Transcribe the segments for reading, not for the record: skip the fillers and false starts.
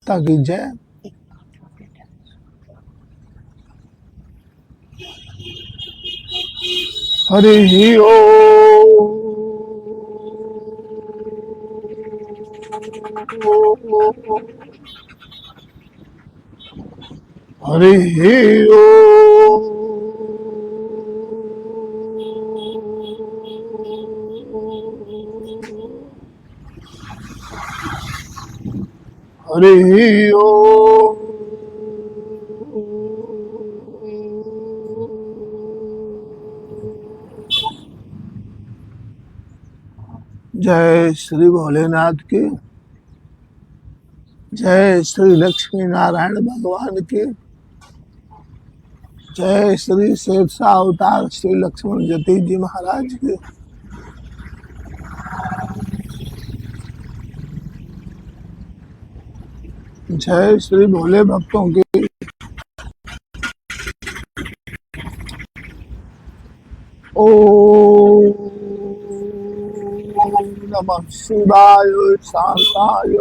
माता की जय। हरि ओम। हरि ओम। हरि ओम। जय श्री भोलेनाथ की जय। श्री लक्ष्मी नारायण भगवान की जय। श्री शेरशाह अवतार श्री लक्ष्मण जती जी महाराज की जय। श्री भोले भक्तों की ओम नमः शिवाय। शांताय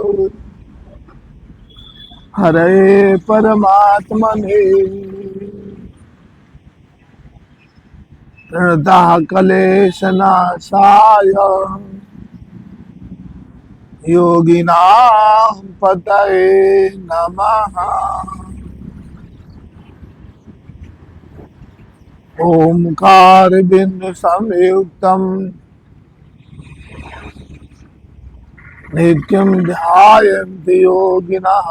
हरे परमात्मने प्रणतः क्लेशनाशाय योगिनां पतये नमः। ओंकार बिंदु संयुक्तम नित्यं ध्यायन्ति योगिनः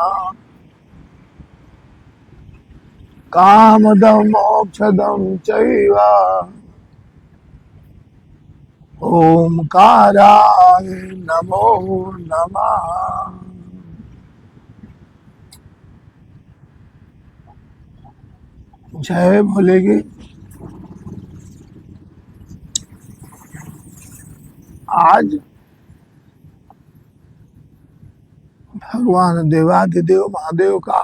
कामदं मोक्षदं चैव ओंकाराय नमो नमः। जय भोले की। आज भगवान देवादिदेव महादेव का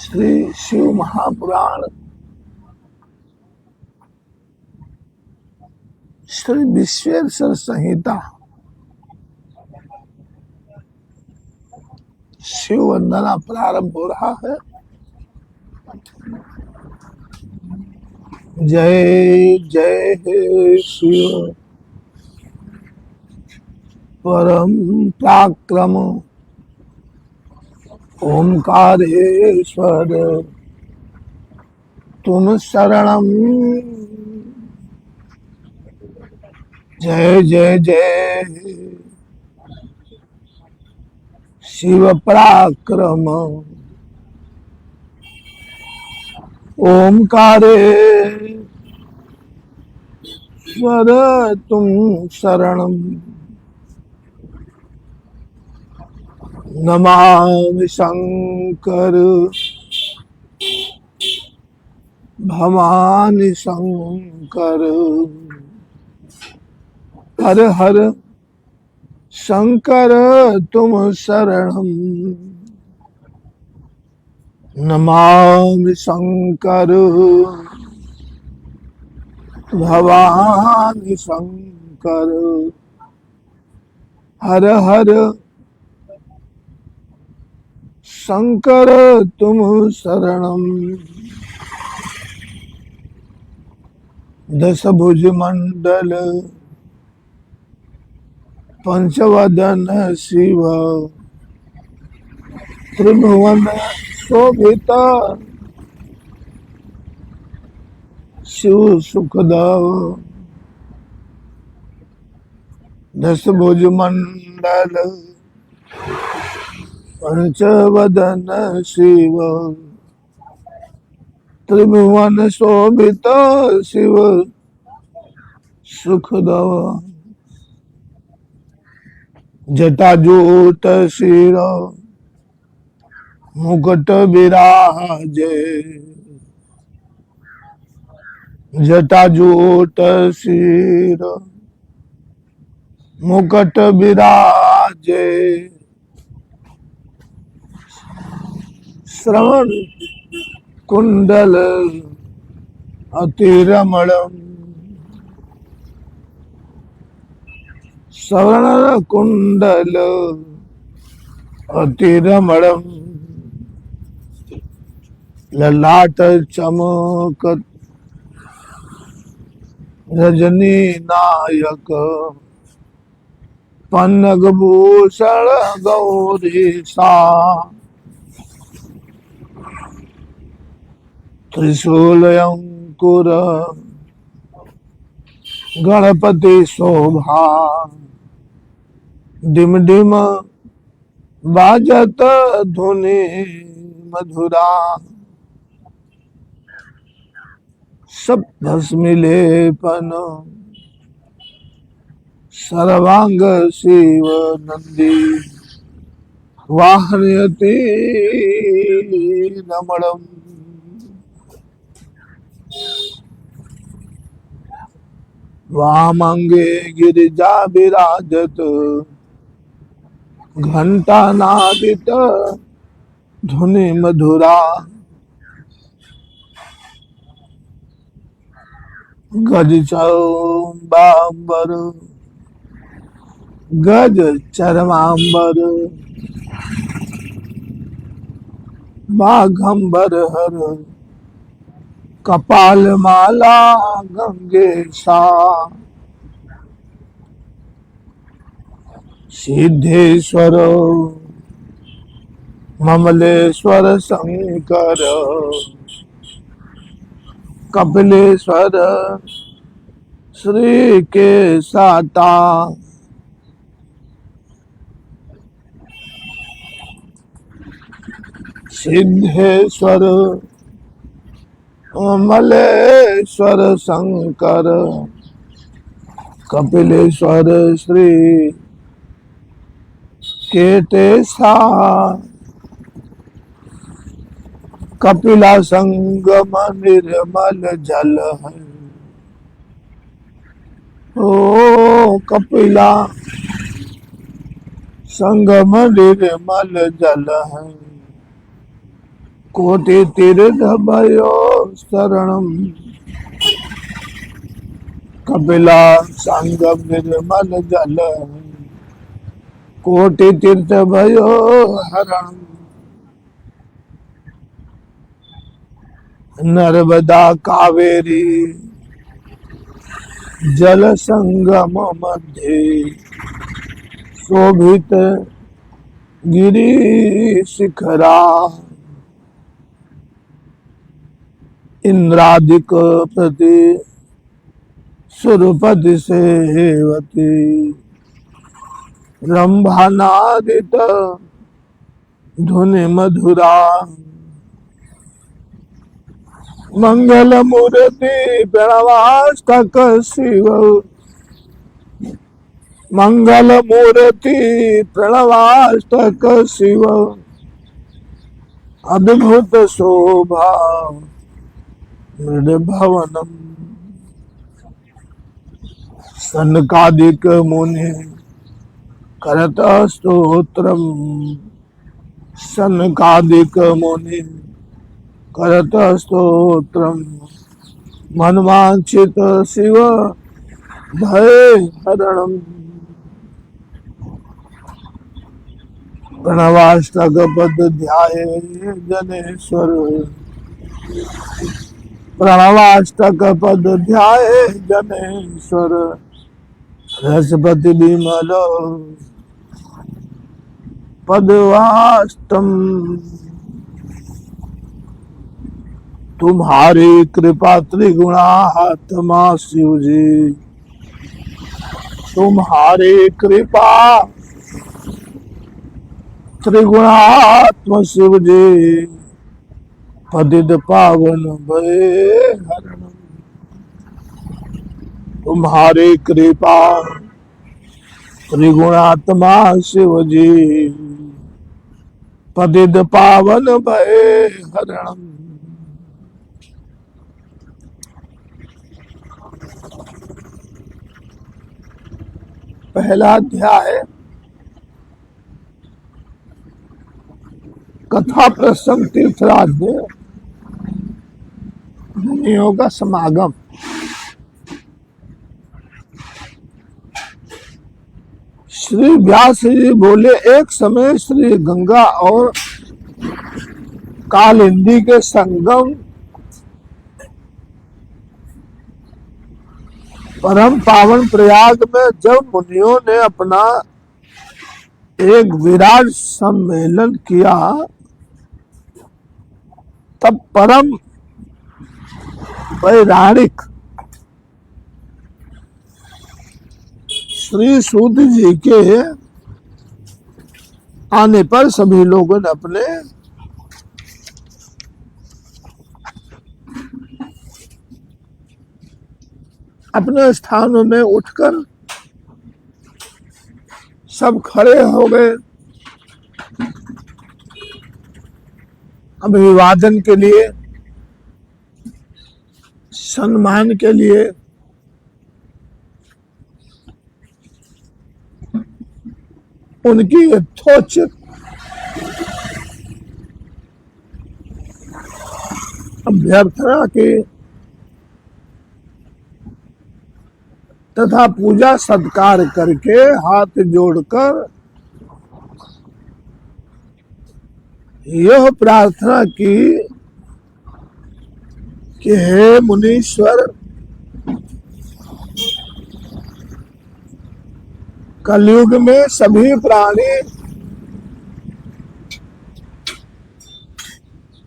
श्री शिव महापुराण श्री विश्वेश्वर संहिता शिव वंदना प्रारंभ हो रहा है। जय जय हे शिव परम पराक्रम ओंकारेश्वर तुम शरणम। जय जय जय शिव पराक्रम ओंकारेश्वर तुम शरणम। नमामि शंकर भवानी शंकर। हर हर शंकर तुम शरणम। नमामि शंकर भवानी शंकर। हर हर शंकर तुम शरणम। दशभुज मंडल पंचवदन शिव त्रिभुवन शोभित शिव सुखदाव। दशभुज मंडल पंचवदन शिव त्रिभुवन शोभित शिव सुखदव। जटाजूट शिर मुकुट विराजे। जटाजूट शिर मुकुट विराजे। श्रवण कुंडल अतिरमणम। श्रवण कुंडल अतिरमणम ललाट चमकत रजनी नायक पन्नग भूषण गौरी सा त्रिशूल अंकुर गणपति शोभा डिम डिम बाजत धुनि मधुरा सब भस्मिलेपन सर्वांग शिव नंदी वाहयति रमणम वामंगे गिरिजा विराजत घंटा नादित धुनि मधुरा गज चौबांबर गज चरमांबर बाघंबर हर कपाल माला गंगेशा सिद्धेश्वर ममलेश्वर शंकर कपिलेश्वर श्री के साता सिद्धेश्वर ममलेश्वर शंकर कपिलेश्वर श्री केतेशा कपिला संगम निर्मल जल है ओ कपिला संगम निर्मल जल है कोटि तीर्थ भयो शरणम कपिला संगम निर्मल जल है कोटि तीर्थ भयो हरणम नर्मदा कावेरी जल संगम मध्य शोभित गिरी शिखरा इंद्रादिक प्रति सुरपति सेवती रंभानादित धुनि मधुरा मंगल मूर्ति प्रणवाष्टक शिव मंगल मूर्ति प्रणवाष्टक शिव अद्भुत शोभा मृदभवनम सनकादिक मुनि करत स्तोत्रम सनकादिक मुनि करत स्तोत्रम मनवांचित शिव भय हरणम प्रणवाष्टक पद ध्याये जनेश्वर प्रणवाष्टक पद ध्याये जनेश्वर रसपति विमल पदवास्तम तुम्हारी कृपा त्रिगुणात्मा शिव जी तुम्हारी कृपा त्रिगुणात्मा शिव जी पतित पावन भय हरणम तुम्हारी कृपा त्रिगुणात्मा शिव जी पतित पावन भय हरणम पहला अध्याय कथा प्रसंग तीर्थराज में मुनियों का समागम। श्री व्यास जी बोले, एक समय श्री गंगा और कालिंदी के संगम परम पावन प्रयाग में जब मुनियों ने अपना एक विराट सम्मेलन किया, तब परम वैराणिक श्री सूत जी के आने पर सभी लोगों ने अपने स्थानों में उठकर सब खड़े हो गए अभिवादन के लिए, सम्मान के लिए। उनकी यथोचित अभ्यर्थना की तथा पूजा सत्कार करके हाथ जोड़कर यह प्रार्थना की कि हे मुनीश्वर, कलयुग में सभी प्राणी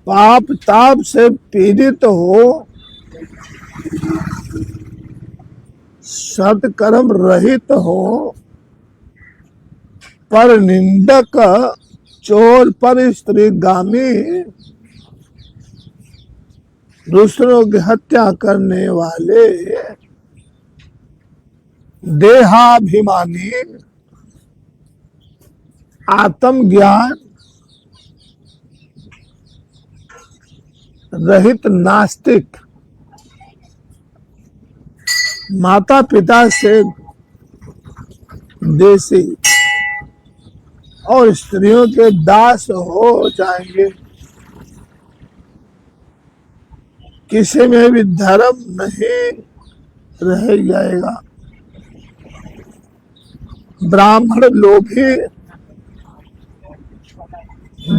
पाप ताप से पीड़ित हो, सत्कर्म रहित हो, पर निंदक, चोर, पर स्त्रीगामी, दूसरों की हत्या करने वाले, देहाभिमानी, आत्मज्ञान रहित नास्तिक, माता पिता से देशी और स्त्रियों के दास हो जाएंगे। किसी में भी धर्म नहीं रह जाएगा। ब्राह्मण लोभी,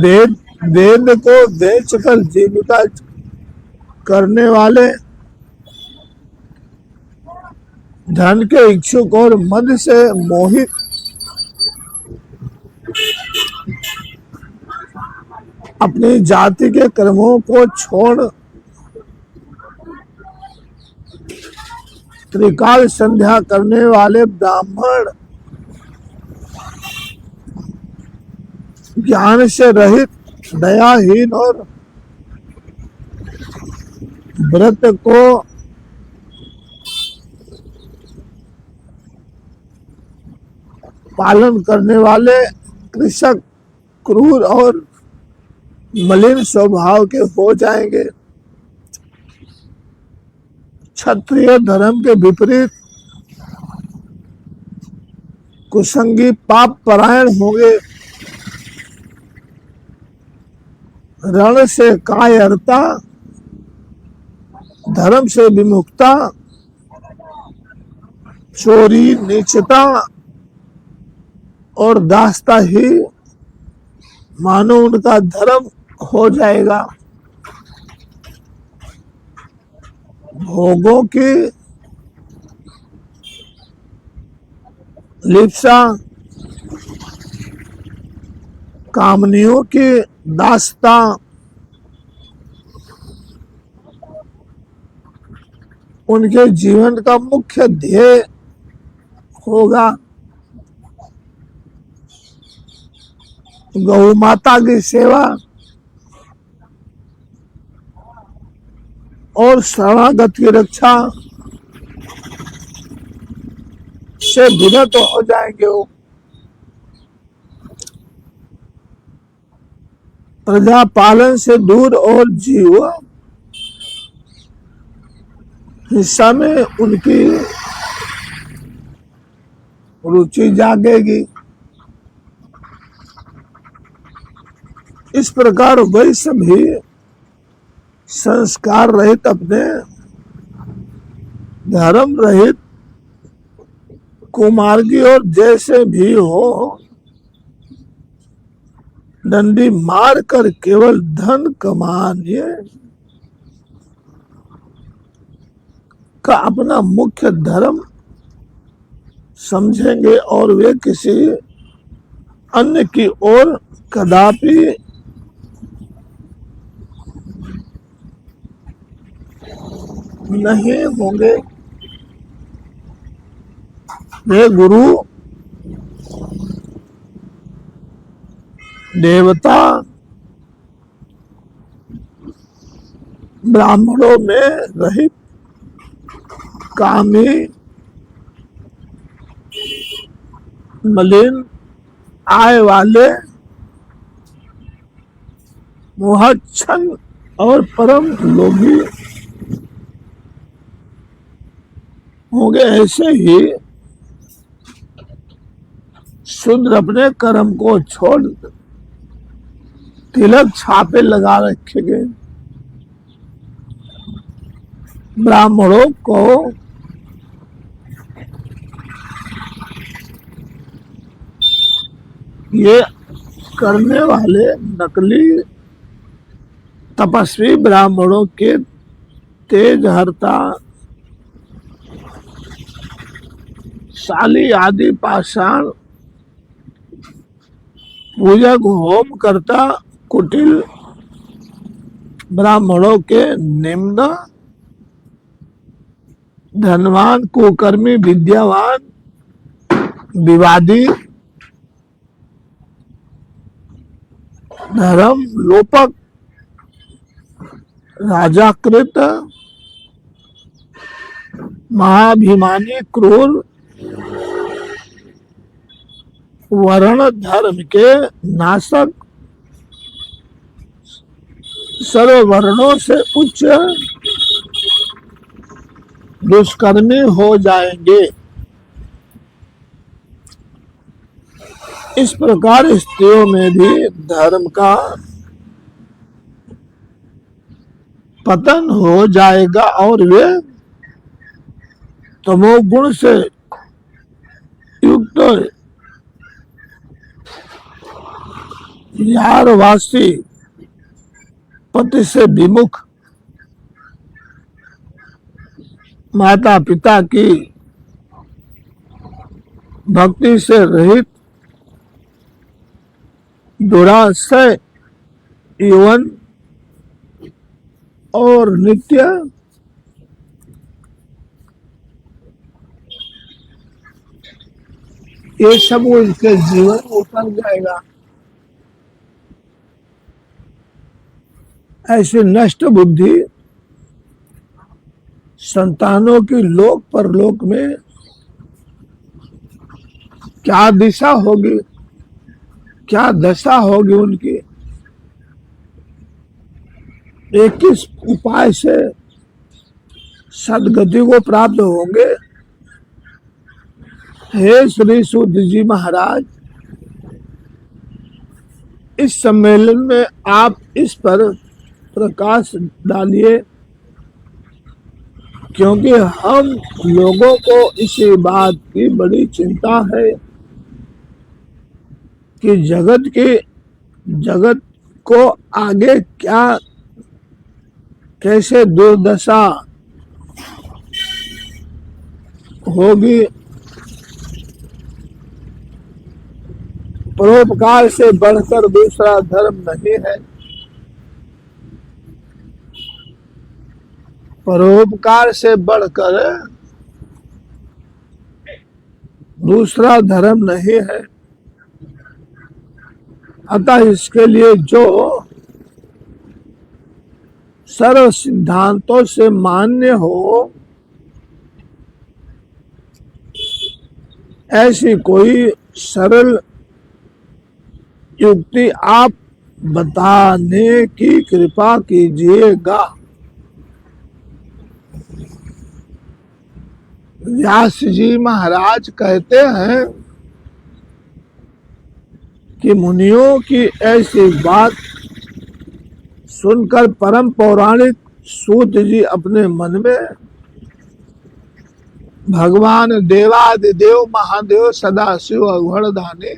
वेद को बेचकर जीविका करने वाले, धन के इच्छुक और मद से मोहित, अपनी जाति के कर्मों को छोड़ त्रिकाल संध्या करने वाले ब्राह्मण, ज्ञान से रहित, दयाहीन और व्रत को पालन करने वाले, कृषक, क्रूर और मलिन स्वभाव के हो जाएंगे। क्षत्रिय धर्म के विपरीत कुसंगी पाप परायण होंगे। रण से कायरता, धर्म से विमुखता, चोरी, नीचता और दास्ता ही मानो उनका धर्म हो जाएगा। भोगों की लिप्सा, कामनियों की दास्ता, उनके जीवन का मुख्य ध्येय होगा। गौ माता की सेवा और शरणागत की रक्षा से विरत हो जाएंगे। वो प्रजा पालन से दूर और जीव हिस्सा में उनकी रुचि जागेगी। इस प्रकार वही सभी संस्कार रहित, अपने धर्म रहित कुमार्गी और जैसे भी हो डंडी मार कर केवल धन कमाने का अपना मुख्य धर्म समझेंगे और वे किसी अन्य की ओर कदापि नहीं होंगे। वे गुरु देवता ब्राह्मणों में रहित कामी मलिन आय वाले मोहच्छन और परम लोभी होंगे। ऐसे ही शूद्र अपने कर्म को छोड़ तिलक छापे लगा रखेंगे। ब्राह्मणों को ये करने वाले नकली तपस्वी ब्राह्मणों के तेज हरता शाली आदि पाषाण पूजक होम करता कुटिल ब्राह्मणों के निम्न धनवान कुकर्मी विद्यावान विवादी धर्म लोपक राजाकृत महाभिमानी क्रूर वर्ण धर्म के नाशक सर्व वर्णों से उच्च दुष्कर्मी हो जाएंगे। इस प्रकार स्त्रियों में भी धर्म का पतन हो जाएगा और वे तमोगुण से युक्त यारवासी पति से विमुख माता पिता की भक्ति से रहित दुराशय यौवन और नित्य ये सब उनके जीवन में उतर जाएगा। ऐसे नष्ट बुद्धि संतानों की लोक परलोक में क्या दिशा होगी, क्या दशा होगी उनकी। एक किस उपाय से सदगति को प्राप्त होंगे। हे श्री सूत जी महाराज, इस सम्मेलन में आप इस पर प्रकाश डालिए, क्योंकि हम लोगों को इसी बात की बड़ी चिंता है कि जगत को आगे क्या कैसे दुर्दशा होगी। परोपकार से बढ़कर दूसरा धर्म नहीं है। परोपकार से बढ़कर दूसरा धर्म नहीं है। अतः इसके लिए जो सर्व सिद्धांतों से मान्य हो, ऐसी कोई सरल युक्ति आप बताने की कृपा कीजिएगा। व्यास जी महाराज कहते हैं कि मुनियों की ऐसी बात सुनकर परम पौराणिक सूत जी अपने मन में भगवान देवादिदेव महादेव सदाशिव अघड़ दाने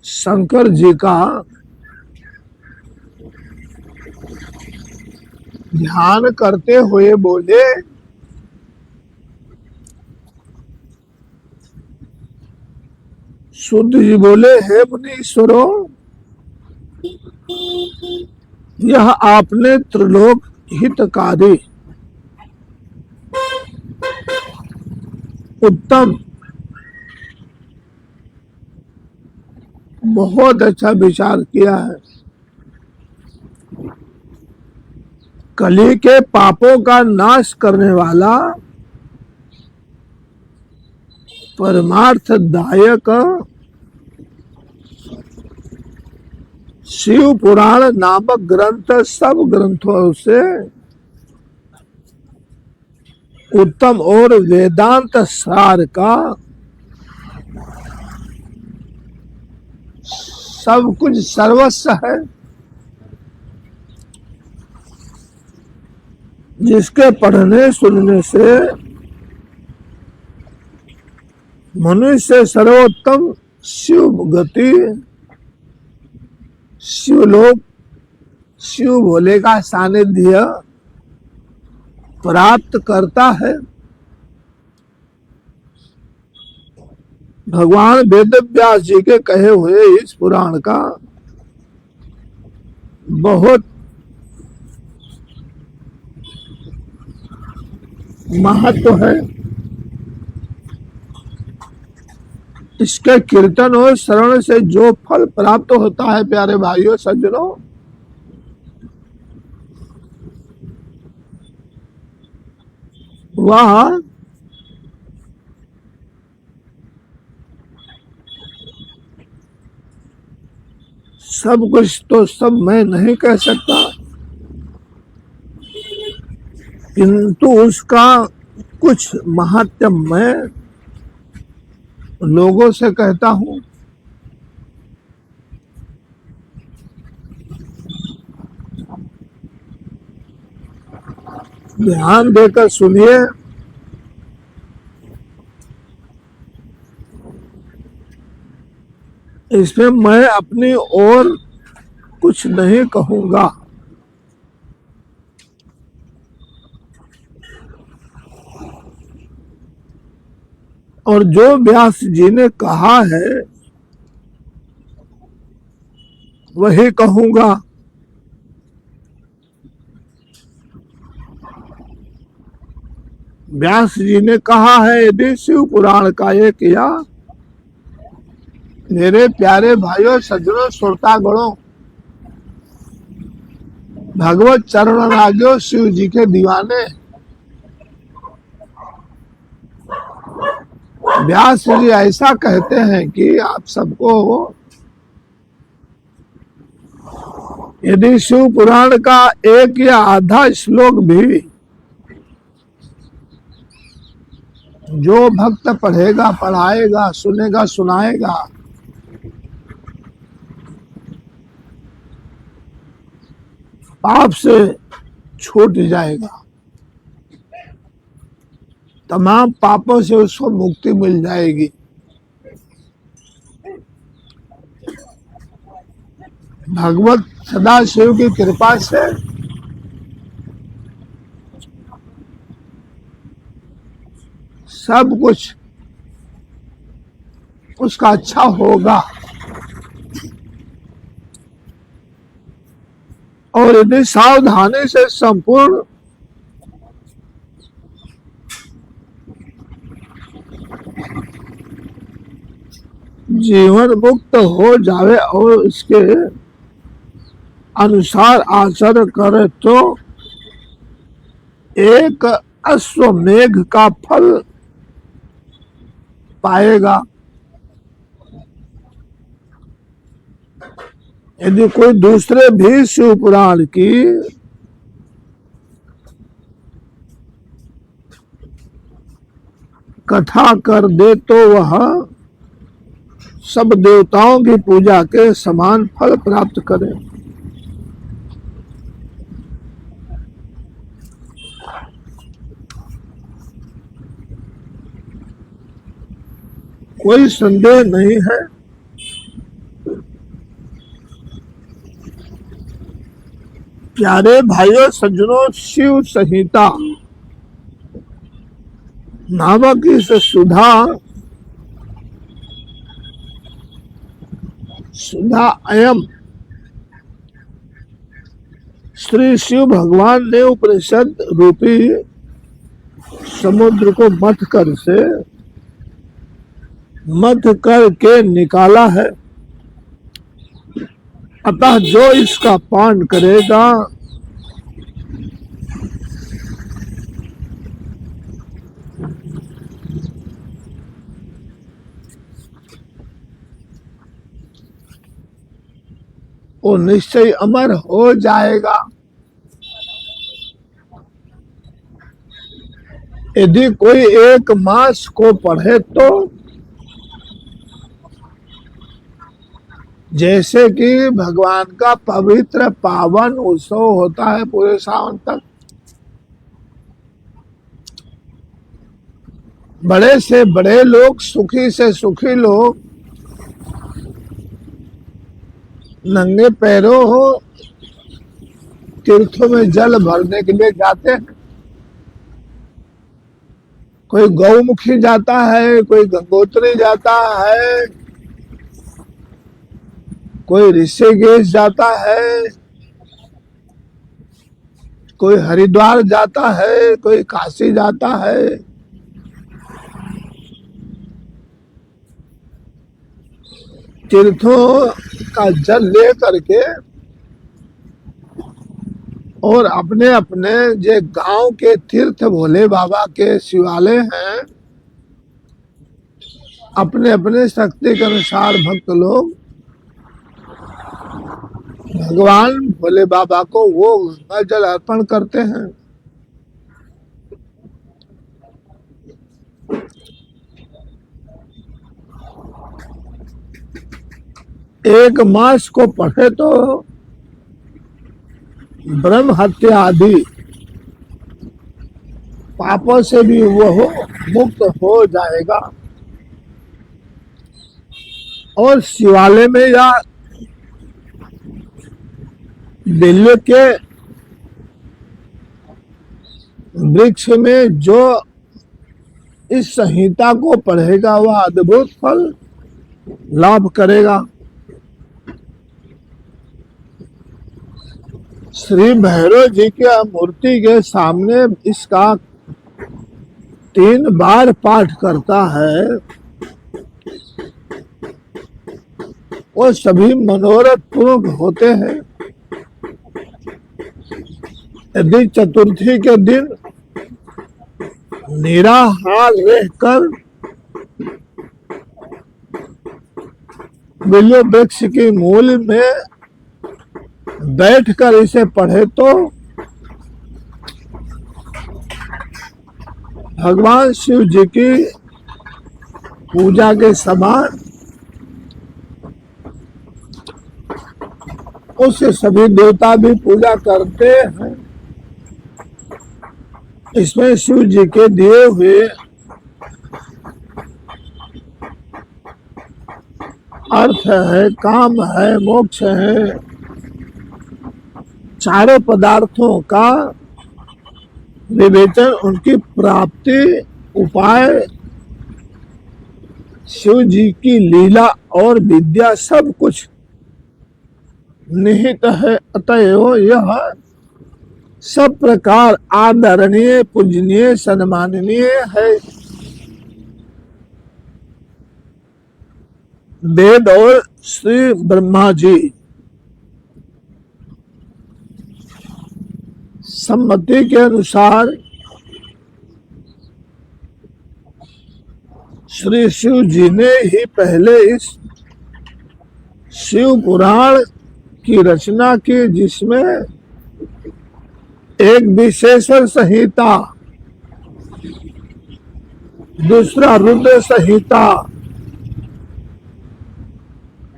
शंकर जी का ध्यान करते हुए बोले, शुद्ध जी बोले, हे मुनीश्वरों, यह आपने त्रिलोक हितकारी उत्तम बहुत अच्छा विचार किया है। कली के पापों का नाश करने वाला परमार्थदायक शिव पुराण नामक ग्रंथ सब ग्रंथों से उत्तम और वेदांत सार का सब कुछ सर्वस्व है, जिसके पढ़ने सुनने से मनुष्य सर्वोत्तम शिव गति, शिवलोक, शिव भोले का सानिध्य प्राप्त करता है। भगवान वेदव्यास जी के कहे हुए इस पुराण का बहुत महत्व है। इसके कीर्तन और श्रवण से जो फल प्राप्त होता है, प्यारे भाइयों सज्जनों, वह सब कुछ तो सब मैं नहीं कह सकता, किंतु उसका कुछ महत्व मैं लोगों से कहता हूं। ध्यान देकर सुनिए। इसमें मैं अपनी ओर कुछ नहीं कहूंगा। और जो व्यास जी ने कहा है वही कहूंगा। व्यास जी ने कहा है, यदि शिव पुराण का ये किया, मेरे प्यारे भाइयों सज्जनों श्रोतागणों, भगवत चरण रागियो, शिव जी के दीवाने, व्यास जी ऐसा कहते हैं कि आप सबको यदि शिव पुराण का एक या आधा श्लोक भी जो भक्त पढ़ेगा, पढ़ाएगा, सुनेगा, सुनाएगा, पाप से छूट जाएगा, तमाम पापों से उसको मुक्ति मिल जाएगी। भगवत सदाशिव की कृपा से सब कुछ उसका अच्छा होगा। और यदि सावधानी से संपूर्ण जीवन मुक्त हो जावे और इसके अनुसार आचरण करे तो एक अश्वमेघ का फल पाएगा। यदि कोई दूसरे भी शिव पुराण की कथा कर दे तो वह सब देवताओं की पूजा के समान फल प्राप्त करे। कोई संदेह नहीं है। प्यारे भाइयों सज्जनों, शिव संहिता नामक इस सुधा अयम श्री शिव भगवान ने उपनिषद रूपी समुद्र को मथ करके निकाला है। अतः जो इसका पान करेगा वो निश्चय अमर हो जाएगा। यदि कोई एक मास को पढ़े तो जैसे कि भगवान का पवित्र पावन उत्सव होता है पूरे सावन तक, बड़े से बड़े लोग, सुखी से सुखी लोग नंगे पैरों हो तीर्थों में जल भरने के लिए जाते हैं। कोई गौमुखी जाता है, कोई गंगोत्री जाता है, कोई ऋषिकेश जाता है, कोई हरिद्वार जाता है, कोई काशी जाता है। तीर्थों का जल ले करके और अपने अपने जो गांव के तीर्थ भोले बाबा के शिवालय हैं, अपने अपने शक्ति के अनुसार भक्त लोग भगवान भोले बाबा को वो गंगा जल अर्पण करते हैं। एक मास को पढ़े तो ब्रह्म हत्या आदि पापों से भी वह मुक्त हो जाएगा। और शिवालय में या दिल्ली के वृक्ष में जो इस संहिता को पढ़ेगा वह अद्भुत फल लाभ करेगा। श्री भैरव जी के मूर्ति के सामने इसका 3 बार पाठ करता है, वो सभी मनोरथ पूर्ण होते हैं। यदि चतुर्थी के दिन निराहार रहकर बिल्व वृक्ष की मूल में बैठकर इसे पढ़े तो भगवान शिव जी की पूजा के समान उससे सभी देवता भी पूजा करते हैं। इसमें शिव जी के दिए हुए अर्थ है, काम है, मोक्ष है, चारों पदार्थों का विवेचन, उनकी प्राप्ति, उपाय, शिव जी की लीला और विद्या सब कुछ निहित है। अतएव यह सब प्रकार आदरणीय, पूजनीय, सम्माननीय है। वेद और श्री ब्रह्मा जी सम्मति के अनुसार श्री शिव जी ने ही पहले इस शिव पुराण की रचना की, जिसमें एक विशेषण संहिता, दूसरा रुद्र संहिता,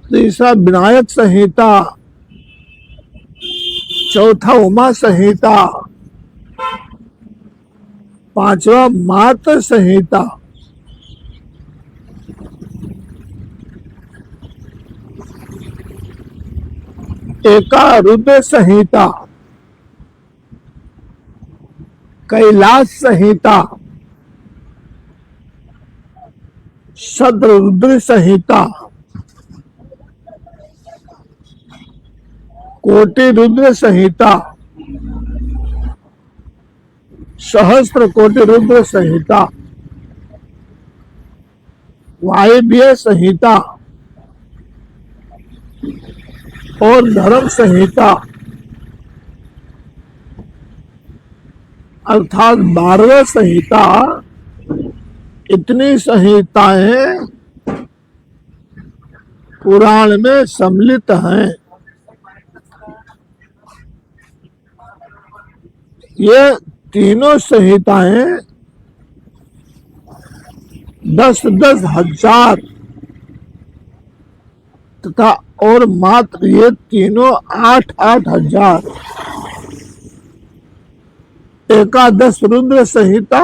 तीसरा विनायक संहिता, चौथा उमा संहिता, पांचवा मात्र संहिता, एका रुद्र संहिता, कैलाश संहिता, शतरुद्र संहिता, कोटि रुद्र संहिता, सहस्त्र कोटि रुद्र संहिता, वायव्य संहिता और धर्म संहिता अर्थात 12 संहिता, इतनी संहिताएं पुराण में सम्मिलित हैं। ये तीनों संहिताएं 10-10 हजार तथा और मात्र ये तीनों 8-8 हजार। एकादश रुद्र संहिता,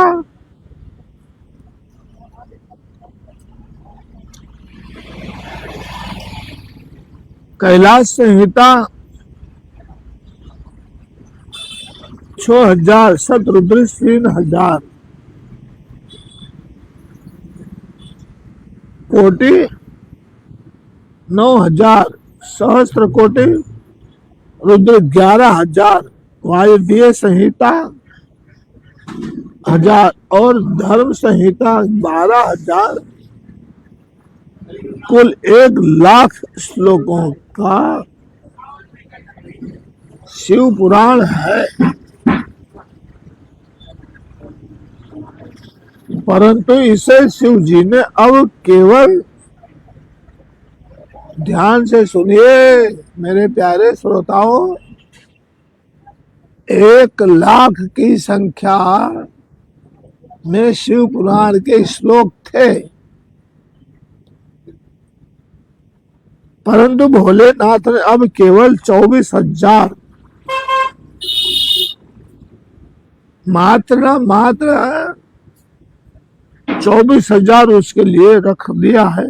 कैलाश संहिता 6000, शतरुद्र 3000, कोटि 9000, सहस्त्र कोटि रुद्र 11000, वायव्य संहिता 1000 और धर्म संहिता 12000। कुल 1,00,000 श्लोकों का शिव पुराण है। परंतु इसे शिव जी ने अब केवल, ध्यान से सुनिए मेरे प्यारे श्रोताओं, 1,00,000 की संख्या में शिव पुराण के श्लोक थे, परंतु भोलेनाथ ने अब केवल 24,000 मात्र 24,000 उसके लिए रख दिया है।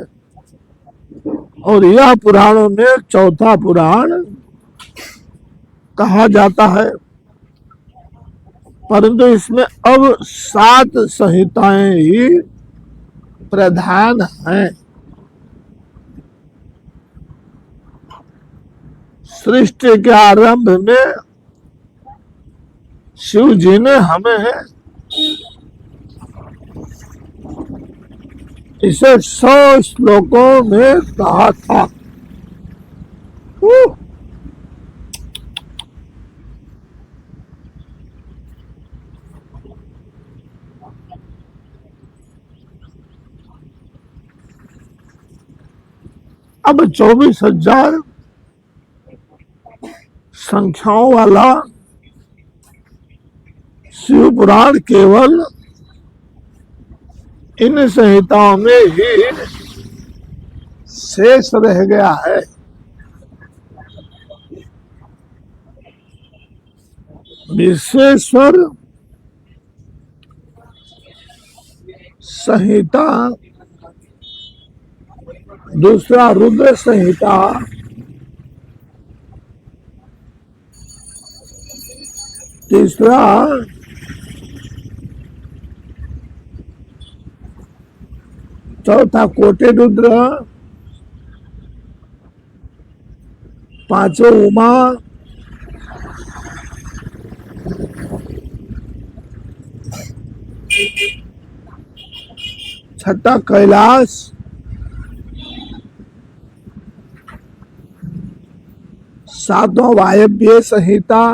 और यह पुराणों में चौथा पुराण कहा जाता है। परंतु इसमें अब 7 संहिताएं ही प्रधान हैं। सृष्टि के आरंभ में शिव जी ने हमें इसे 100 श्लोकों में कहा था। अब 24,000 संख्याओं वाला शिव पुराण केवल इन संहिताओं में ही शेष रह गया है। विश्वेश्वर संहिता, दूसरा रुद्र संहिता, तीसरा चौथा कोटि रुद्र, पांचों उमा, छठा कैलाश, सातवां वायव्य संहिता,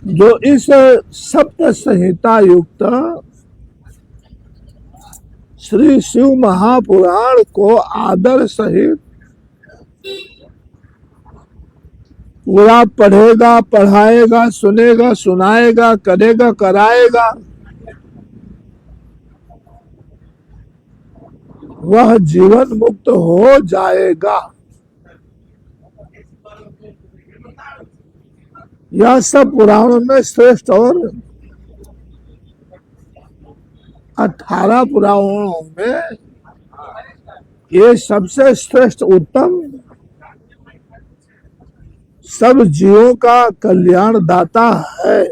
जो इस सप्त संहिता युक्त श्री शिव महापुराण को आदर सहित पूरा पढ़ेगा, पढ़ाएगा, सुनेगा, सुनाएगा, करेगा, कराएगा, वह जीवन मुक्त हो जाएगा। यह सब पुराणों में श्रेष्ठ और 18 पुराणों में ये सबसे श्रेष्ठ उत्तम सब जीवों का कल्याण दाता है।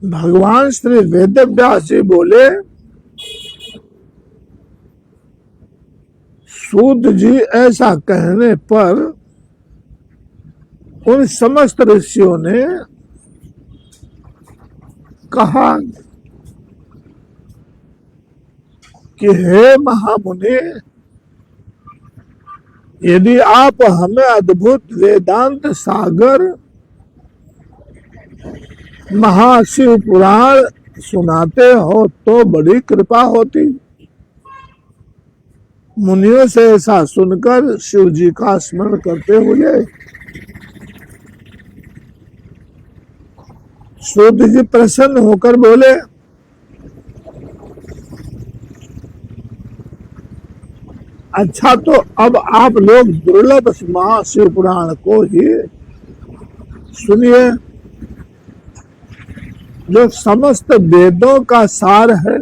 भगवान श्री वेदव्यास जी बोले, सूत जी ऐसा कहने पर उन समस्त ऋषियों ने कहा कि हे महामुनि, यदि आप हमें अद्भुत वेदांत सागर महाशिव पुराण सुनाते हो तो बड़ी कृपा होती। मुनियों से ऐसा सुनकर शिव जी का स्मरण करते हुए सूत जी प्रसन्न होकर बोले, अच्छा तो अब आप लोग दुर्लभ महाशिव पुराण को ही सुनिए, जो समस्त वेदों का सार है।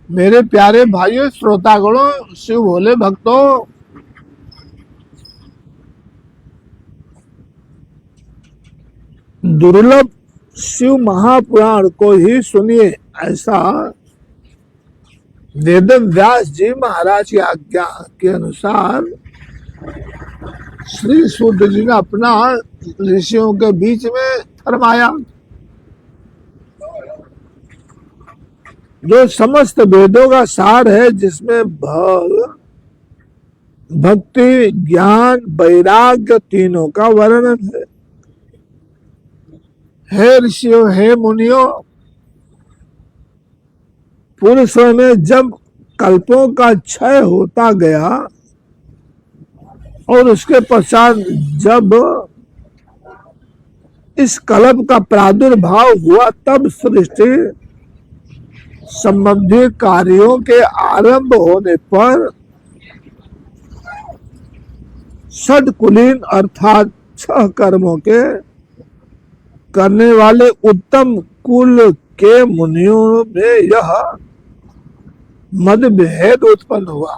मेरे प्यारे भाइयों श्रोतागणों, शिव भोले भक्तों, दुर्लभ शिव महापुराण को ही सुनिए, ऐसा वेद व्यास जी महाराज की आज्ञा के अनुसार श्री सूत जी ने अपना ऋषियों के बीच में फरमाया। जो समस्त वेदों का सार है, जिसमें भक्ति, ज्ञान, वैराग्य तीनों का वर्णन है। हे ऋषियों, हे मुनियों, पुरुषों में जब कल्पों का क्षय होता गया और उसके पश्चात जब इस कल्प का प्रादुर्भाव हुआ, तब सृष्टि संबंधी कार्यों के आरंभ होने पर षटकुलीन अर्थात 6 कर्मों के करने वाले उत्तम कुल के मुनियों में यह मतभेद उत्पन्न हुआ।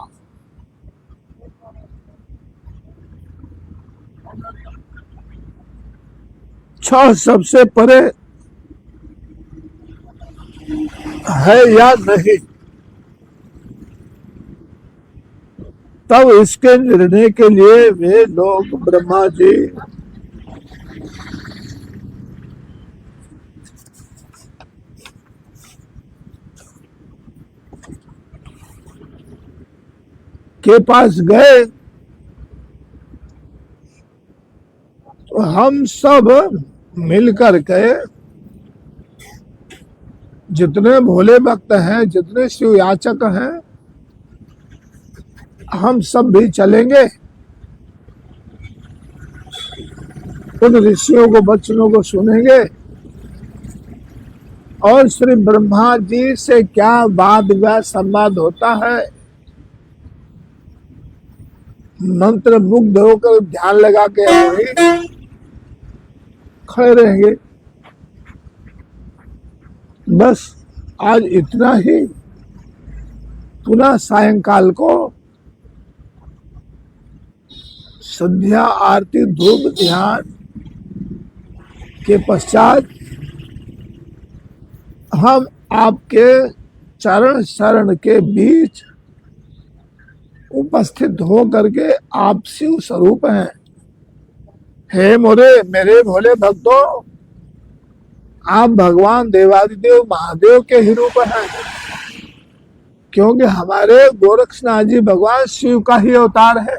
छह सबसे परे है या नहीं, तब इसके निर्णय के लिए वे लोग ब्रह्मा जी के पास गए। तो हम सब मिलकर के, जितने भोले भक्त हैं, जितने शिव याचक हैं, हम सब भी चलेंगे, उन ऋषियों को वचनों को सुनेंगे और श्री ब्रह्मा जी से क्या वाद विवाद संवाद होता है, मंत्र मुग्ध होकर ध्यान लगा के वही खड़े रहेंगे। बस आज इतना ही। पुनः सायंकाल को संध्या आरती धूप ध्यान के पश्चात हम आपके चरण शरण के बीच उपस्थित हो करके आप शिव स्वरूप हैं। हे मोरे मेरे भोले भक्तों, आप भगवान देवादिदेव महादेव के ही रूप हैं, क्योंकि हमारे गोरक्षनाथ जी भगवान शिव का ही अवतार है।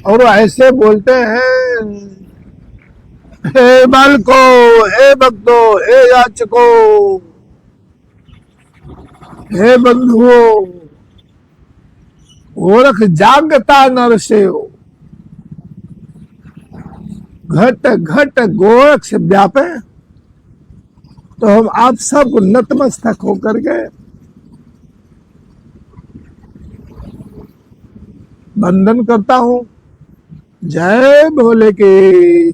और ऐसे बोलते हैं, हे बालको, हे भक्तों, हे याचकों, हे बंधुओं, गोरख जागता नर से हो, घट घट गोरख से व्यापे। तो हम आप सब नतमस्तक होकर के वंदन करता हूं। जय भोले की।